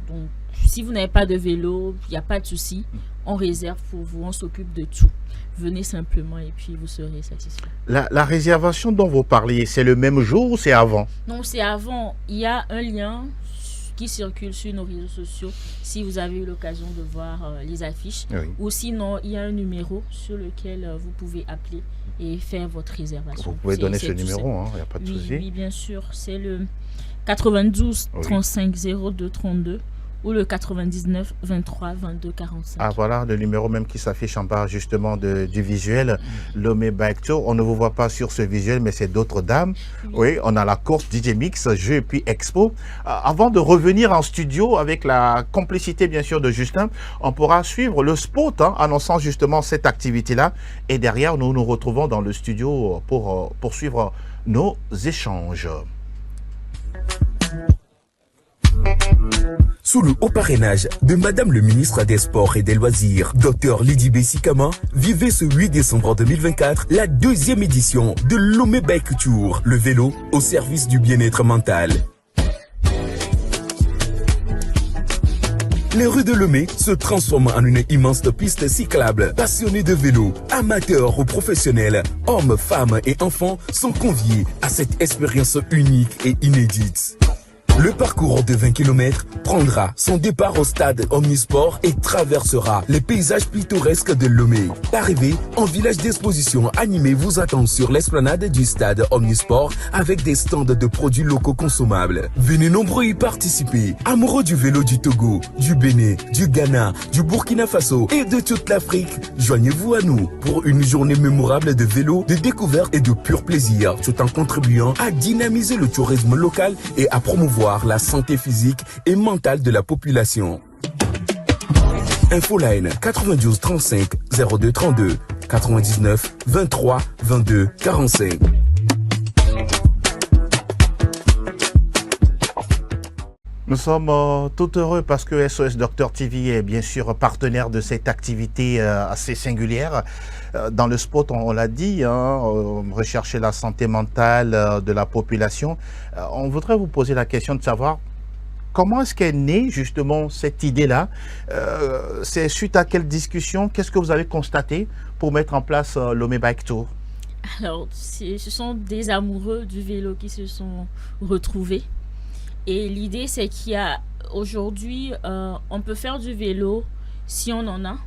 Donc, si vous n'avez pas de vélo, il n'y a pas de souci. On réserve pour vous, on s'occupe de tout. Venez simplement et puis vous serez satisfait. La réservation dont vous parliez, c'est le même jour ou c'est avant? Non, c'est avant. Il y a un lien qui circule sur nos réseaux sociaux si vous avez eu l'occasion de voir les affiches. Oui. Ou sinon, il y a un numéro sur lequel vous pouvez appeler et faire votre réservation. Vous pouvez donner ce numéro, il n'y a pas de souci. Oui, bien sûr. C'est le 92 35 02 32 ou le 99 23 22 45. Ah voilà, le numéro même qui s'affiche en bas justement du visuel, Lomé Bike Tour. On ne vous voit pas sur ce visuel, mais c'est d'autres dames. Oui, on a la course DJ Mix, jeux et puis expo. Avant de revenir en studio avec la complicité bien sûr de Justin, on pourra suivre le spot annonçant justement cette activité-là. Et derrière, nous nous retrouvons dans le studio pour poursuivre nos échanges. Sous le haut parrainage de Madame le ministre des Sports et des Loisirs, Dr Lydie Bessikama, vivez ce 8 décembre 2024 la deuxième édition de Lomé Bike Tour, le vélo au service du bien-être mental. Les rues de Lomé se transforment en une immense piste cyclable. Passionnés de vélo, amateurs ou professionnels, hommes, femmes et enfants sont conviés à cette expérience unique et inédite. Le parcours de 20 km prendra son départ au stade Omnisport et traversera les paysages pittoresques de Lomé. L'arrivée en village d'exposition animé vous attend sur l'esplanade du stade Omnisport avec des stands de produits locaux consommables. Venez nombreux y participer. Amoureux du vélo du Togo, du Bénin, du Ghana, du Burkina Faso et de toute l'Afrique, joignez-vous à nous pour une journée mémorable de vélo, de découverte et de pur plaisir, tout en contribuant à dynamiser le tourisme local et à promouvoir la santé physique et mentale de la population. Infoline 92 35 02 32 99 23 22 45. Nous sommes tout heureux parce que SOS Docteur TV est bien sûr partenaire de cette activité assez singulière. Dans le spot, on l'a dit, rechercher la santé mentale de la population. On voudrait vous poser la question de savoir Comment est-ce qu'est née justement cette idée-là? C'est suite à quelle discussion? Qu'est-ce que vous avez constaté pour mettre en place Lomé Bike Tour? Alors, ce sont des amoureux du vélo qui se sont retrouvés. Et l'idée, c'est qu'il y a aujourd'hui, on peut faire du vélo si on en a,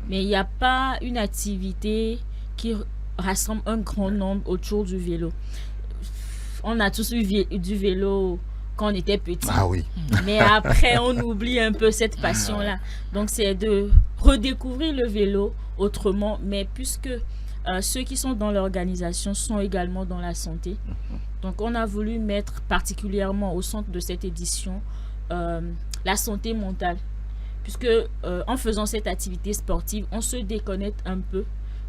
mais il n'y a pas une activité qui rassemble un grand nombre autour du vélo. On a tous eu du vélo quand on était petit. Ah oui. Mais après, on oublie un peu cette passion-là. Donc, c'est de redécouvrir le vélo autrement, mais puisque ceux qui sont dans l'organisation sont également dans la santé. Donc, on a voulu mettre particulièrement au centre de cette édition la santé mentale. Puisque en faisant cette activité sportive, on se déconnecte un peu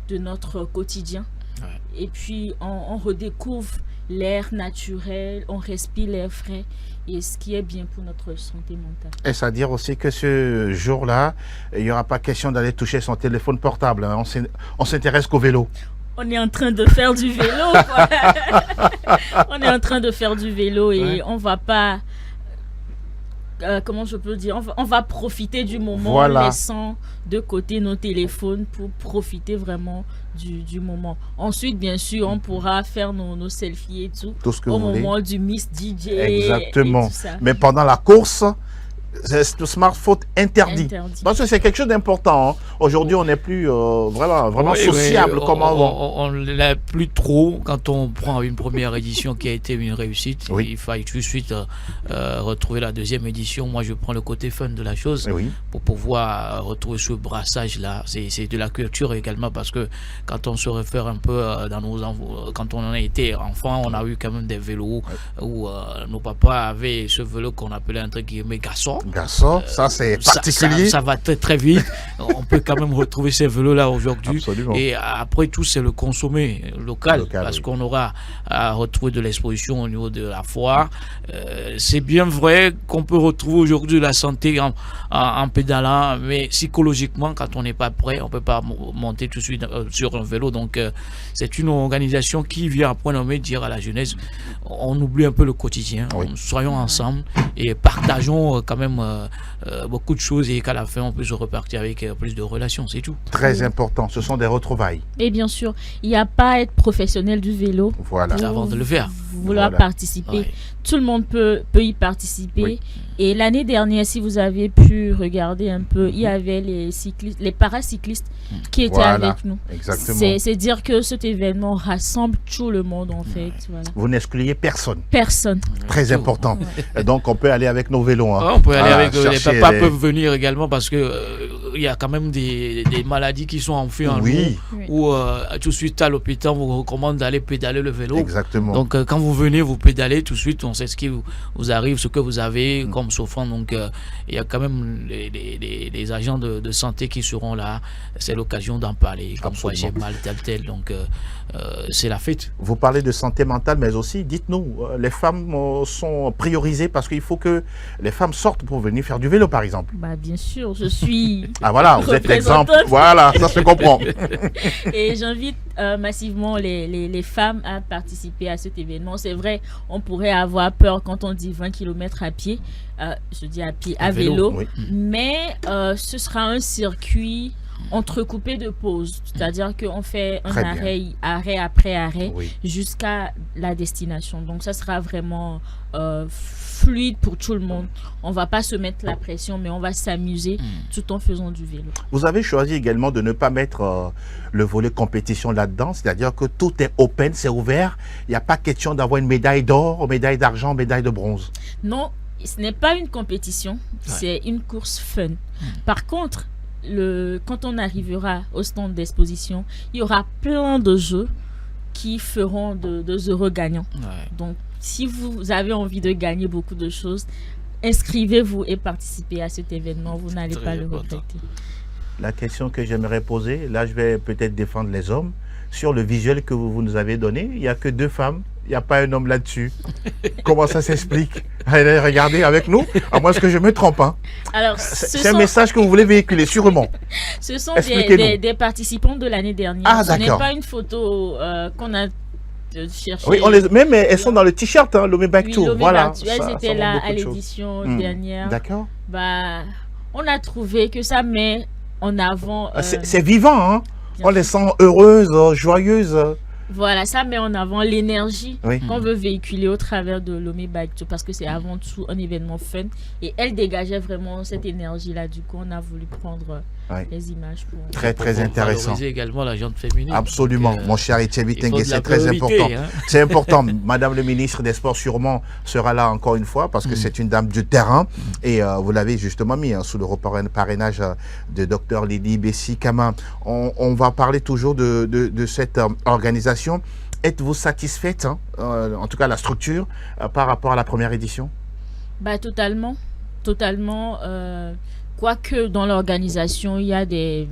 de notre quotidien. Ouais. Et puis, on redécouvre l'air naturel, on respire l'air frais, et ce qui est bien pour notre santé mentale. Et c'est-à-dire aussi que ce jour-là, il n'y aura pas question d'aller toucher son téléphone portable. Hein. On s'intéresse qu'au vélo. On est en train de faire du vélo, quoi. On est en train de faire du vélo et ouais. On va pas... comment je peux dire, on va profiter du moment, voilà, en laissant de côté nos téléphones pour profiter vraiment du moment. Ensuite, bien sûr, on pourra faire nos selfies et tout ce que au vous moment voulez. Du Miss DJ. Exactement. Et tout ça. Mais pendant la course, le smartphone interdit. Parce que c'est quelque chose d'important. Hein. Aujourd'hui, on n'est plus vraiment oui, sociable comme avant. On ne l'est plus trop quand on prend une première édition qui a été une réussite. Oui. Il fallait tout de suite retrouver la deuxième édition. Moi, je prends le côté fun de la chose pour pouvoir retrouver ce brassage-là. C'est de la culture également parce que quand on se réfère un peu quand on en a été enfant, on a eu quand même des vélos où nos papas avaient ce vélo qu'on appelait entre guillemets garçon. Ça c'est particulier. Ça va très très vite. On peut quand même retrouver ces vélos-là aujourd'hui. Absolument. Et après tout, c'est le consommer local parce qu'on aura à retrouver de l'exposition au niveau de la foire. C'est bien vrai qu'on peut retrouver aujourd'hui la santé en pédalant, mais psychologiquement, quand on n'est pas prêt, on ne peut pas monter tout de suite sur un vélo. Donc, c'est une organisation qui vient à point nommé dire à la jeunesse, on oublie un peu le quotidien. Soyons ensemble et partageons quand même beaucoup de choses et qu'à la fin on puisse repartir avec plus de relations, c'est tout. Très important, ce sont des retrouvailles. Et bien sûr, il n'y a pas à être professionnel du vélo avant de le faire. Vouloir participer. Tout le monde peut y participer. Oui. Et l'année dernière, si vous avez pu regarder un peu, il y avait les paracyclistes qui étaient avec nous. Exactement. C'est dire que cet événement rassemble tout le monde en fait. Voilà. Vous n'excluez personne. Personne. Très important. Et donc on peut aller avec nos vélos. Hein. On peut aller avec les papas peuvent venir également parce que il y a quand même des maladies qui sont enfouies en nous où tout de suite à l'hôpital on vous recommande d'aller pédaler le vélo. Exactement. Donc quand vous venez vous pédalez tout de suite on sait ce qui vous arrive, ce que vous avez comme souffrance. Donc il y a quand même les agents de santé qui seront là. C'est l'occasion d'en parler. Comme quoi j'ai mal tel. Donc c'est la fête. Vous parlez de santé mentale, mais aussi dites-nous, les femmes sont priorisées parce qu'il faut que les femmes sortent pour venir faire du vélo par exemple. Bah bien sûr, je suis. Ah voilà, vous êtes l'exemple. Voilà, ça se comprend. Et j'invite massivement les femmes à participer à cet événement. C'est vrai, on pourrait avoir peur quand on dit 20 km à pied. Je dis à pied, à vélo. Mais ce sera un circuit entrecoupé de pauses. C'est-à-dire qu'on fait un arrêt après arrêt jusqu'à la destination. Donc ça sera vraiment fluide pour tout le monde. On va pas se mettre la pression, mais on va s'amuser tout en faisant du vélo. Vous avez choisi également de ne pas mettre le volet compétition là-dedans, c'est-à-dire que tout est open, c'est ouvert. Il n'y a pas question d'avoir une médaille d'or, médaille d'argent, médaille de bronze. Non, ce n'est pas une compétition, c'est une course fun. Par contre, quand on arrivera au stand d'exposition, il y aura plein de jeux qui feront de heureux gagnants. Donc, si vous avez envie de gagner beaucoup de choses, inscrivez-vous et participez à cet événement. Vous n'allez pas le regretter. La question que j'aimerais poser, là je vais peut-être défendre les hommes, sur le visuel que vous nous avez donné, il n'y a que 2 femmes, il n'y a pas un homme là-dessus. Comment ça s'explique? Allez, regardez avec nous, à moins que je me trompe. Hein. C'est un message que vous voulez véhiculer, sûrement. Ce sont des participants de l'année dernière. Ah, ce n'est pas une photo qu'on a chercher. Oui, même elles sont dans le t-shirt, hein, Lomé Bike Tour. Lomé Voilà. Bike Tour, elles étaient là à l'édition dernière. D'accord. Bah, on a trouvé que ça met en avant. C'est vivant, hein. On les sent heureuses, joyeuses. Voilà, ça met en avant l'énergie Oui. qu'on veut véhiculer au travers de Lomé Bike Tour parce que c'est avant tout un événement fun et elle dégageait vraiment cette énergie-là. Du coup, on a voulu prendre les images pour. Très, très intéressant. Valoriser également la gente féminine. Absolument, Donc, mon cher Etienne il faut Tengue, de c'est la très priorité, important. hein. C'est important. Madame le ministre des Sports sûrement sera là encore une fois parce que c'est une dame du terrain et vous l'avez justement mis sous le parrainage de Dr Lydie Bessi-Kama. On va parler toujours de cette organisation. Êtes-vous satisfaite, hein, en tout cas la structure, par rapport à la première édition? Bah, totalement. Quoique dans l'organisation, il y a des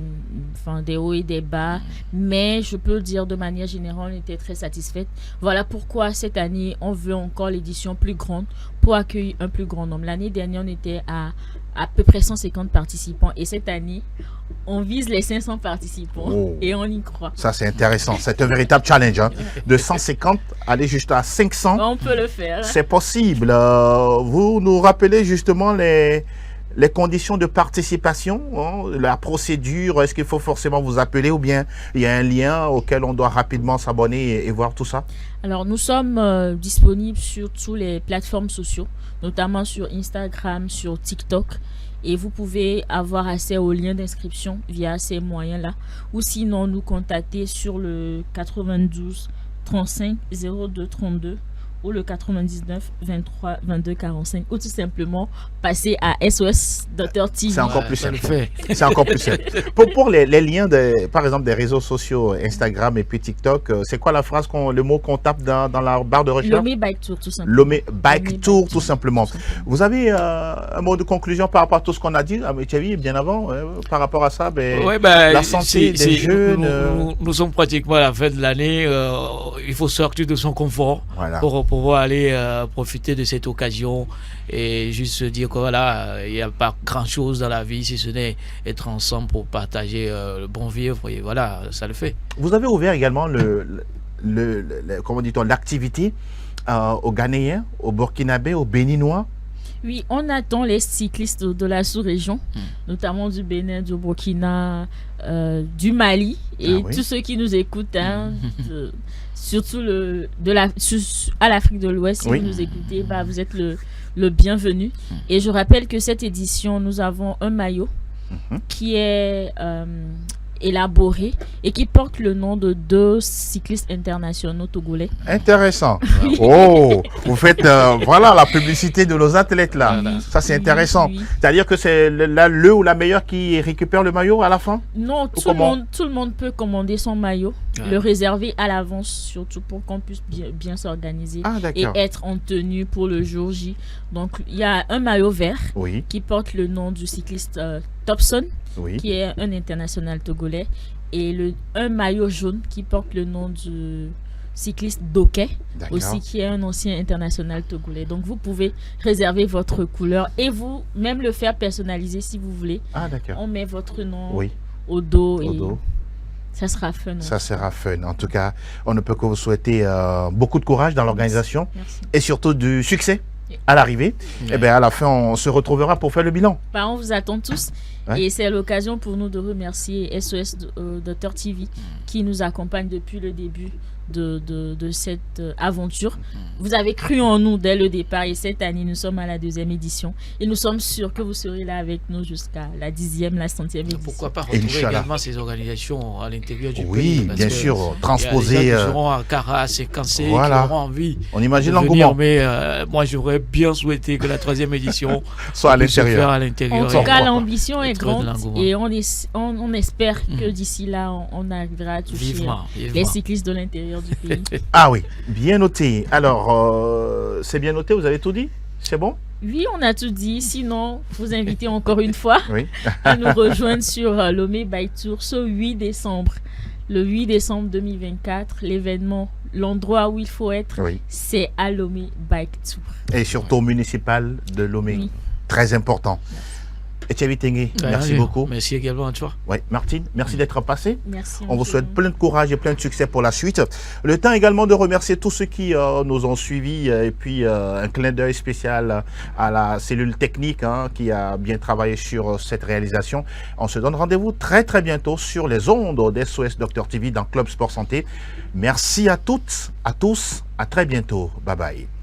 hauts et des bas, mais je peux dire de manière générale, on était très satisfaite. Voilà pourquoi cette année, on veut encore l'édition plus grande pour accueillir un plus grand nombre. L'année dernière, on était à peu près 150 participants et cette année, on vise les 500 participants et on y croit. Ça, c'est intéressant. C'est un véritable challenge. Hein. De 150, aller jusqu'à 500. On peut le faire. C'est possible. Vous nous rappelez justement les conditions de participation, hein, la procédure, est-ce qu'il faut forcément vous appeler ou bien il y a un lien auquel on doit rapidement s'abonner et voir tout ça? Alors, nous sommes disponibles sur toutes les plateformes sociaux, notamment sur Instagram, sur TikTok. Et vous pouvez avoir accès aux liens d'inscription via ces moyens-là. Ou sinon, nous contacter sur le 92 35 02 32 ou le 99 23 22 45 ou tout simplement passer à SOS Dr TV. C'est encore plus simple. C'est encore plus simple. Pour les liens, par exemple, des réseaux sociaux, Instagram et puis TikTok, c'est quoi la phrase, le mot qu'on tape dans la barre de recherche? Lomé Bike Tour, tout simplement. Lomé Bike Tour, tout simplement. Vous avez un mot de conclusion par rapport à tout ce qu'on a dit, bien avant, par rapport à ça, la santé des jeunes. Nous sommes pratiquement à la fin de l'année. Il faut sortir de son confort pour pouvoir aller profiter de cette occasion et juste se dire que voilà, il n'y a pas grand chose dans la vie si ce n'est être ensemble pour partager le bon vivre et voilà, ça le fait. Vous avez ouvert également comment dit-on, l'activité aux Ghanéens, aux Burkinabés, aux Béninois. Oui, on attend les cyclistes de la sous-région, notamment du Bénin, du Burkina, du Mali et tous ceux qui nous écoutent, hein, surtout à l'Afrique de l'Ouest, si vous nous écoutez, vous êtes le bienvenu. Et je rappelle que cette édition, nous avons un maillot qui est élaboré et qui porte le nom de 2 cyclistes internationaux togolais. Intéressant. Oh, vous faites voilà la publicité de nos athlètes là. Ça c'est intéressant. C'est-à-dire que c'est le ou la meilleure qui récupère le maillot à la fin? Non, tout le monde peut commander son maillot, le réserver à l'avance surtout pour qu'on puisse bien s'organiser et être en tenue pour le jour J. Donc il y a un maillot vert qui porte le nom du cycliste Topson, qui est un international togolais, et un maillot jaune qui porte le nom du cycliste Doké, aussi qui est un ancien international togolais. Donc vous pouvez réserver votre couleur et vous même le faire personnaliser si vous voulez. On met votre nom au dos et ça sera fun. Ça sera fun. En tout cas, on ne peut que vous souhaiter beaucoup de courage dans l'organisation et surtout du succès à l'arrivée. Et bien à la fin, on se retrouvera pour faire le bilan. On vous attend tous. Et c'est l'occasion pour nous de remercier SOS Dr TV qui nous accompagne depuis le début de cette aventure. Vous avez cru en nous dès le départ et cette année, nous sommes à la 2e édition et nous sommes sûrs que vous serez là avec nous jusqu'à la 10e, la 100e édition. Pourquoi pas retrouver également ces organisations à l'intérieur du pays? Oui, bien sûr, transposer. Il y a des gens qui seront à Caras et Kansé, qui auront envie. On imagine l'engouement. Mais moi, j'aurais bien souhaité que la 3e édition soit à l'intérieur. En tout cas, l'ambition est grande et on espère que d'ici là, on arrivera à toucher les cyclistes de l'intérieur du pays. Ah oui, bien noté. Alors, c'est bien noté, vous avez tout dit? C'est bon? Oui, on a tout dit. Sinon, vous invitez encore une fois à nous rejoindre sur Lomé Bike Tour ce 8 décembre. Le 8 décembre 2024, l'événement, l'endroit où il faut être, c'est à Lomé Bike Tour. Et surtout municipal de Lomé. Très important. Etienne Tengue, merci beaucoup. Merci également à toi. Oui, Martine, merci d'être passé. Merci. On vous souhaite plein de courage et plein de succès pour la suite. Le temps également de remercier tous ceux qui nous ont suivis et puis un clin d'œil spécial à la cellule technique qui a bien travaillé sur cette réalisation. On se donne rendez-vous très très bientôt sur les ondes d'SOS Docteur TV dans Club Sport Santé. Merci à toutes, à tous, à très bientôt. Bye bye.